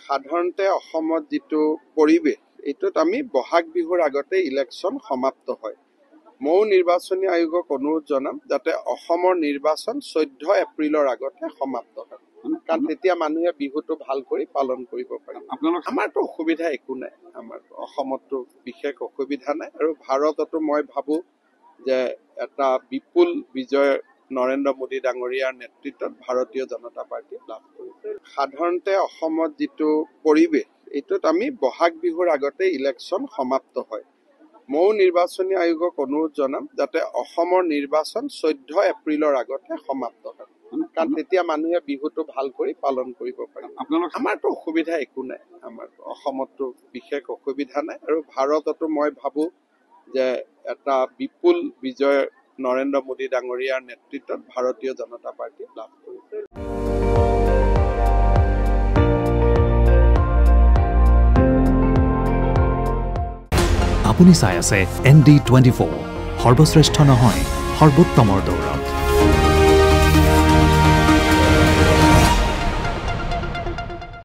সাধাৰণতে অসমত যিটো পৰিৱেশ এইটোত আমি বহাগ বিহুৰ আগতে ইলেকশ্যন সমাপ্ত হয়। ময়ো নিৰ্বাচনী আয়োগক অনুৰোধ জনাম যাতে অসমৰ নিৰ্বাচন 14 এপ্ৰিলৰ আগতে সমাপ্ত হয়, কাৰণ তেতিয়া মানুহে বিহুটো ভাল কৰি পালন কৰিব পাৰে। আমাৰতো অসুবিধা একো নাই, আমাৰ অসমতো বিশেষ অসুবিধা নাই, আৰু ভাৰততো মই ভাবো যে এটা বিপুল বিজয় নৰেন্দ্ৰ মোদী ডাঙৰীয়াৰ নেতৃত্বত ভাৰতীয় জনতা পাৰ্টীয়ে লাভ কৰিছে। সাধাৰণতে অসমত যিটো পৰিৱেশ এইটোত আমি বহাগ বিহুৰ আগতে ইলেকশ্যন সমাপ্ত হয়। ময়ো নিৰ্বাচনী আয়োগক অনুৰোধ জনাম যাতে অসমৰ নিৰ্বাচন 14 এপ্ৰিলৰ আগতে সমাপ্ত হয়, কাৰণ তেতিয়া মানুহে বিহুটো ভাল কৰি পালন কৰিব পাৰে। আমাৰতো অসুবিধা একো নাই, আমাৰ অসমতো বিশেষ অসুবিধা নাই, আৰু ভাৰততো মই ভাবো যে এটা বিপুল বিজয় নৰেন্দ্ৰ মোদী ডাঙৰীয়াৰ নেতৃত্বত ভাৰতীয় জনতা পাৰ্টীয়ে লাভ কৰিছে। আপুনি চাই আছে ND24, সৰ্বশ্ৰেষ্ঠ নহয় সৰ্বোত্তমৰ দৌৰ।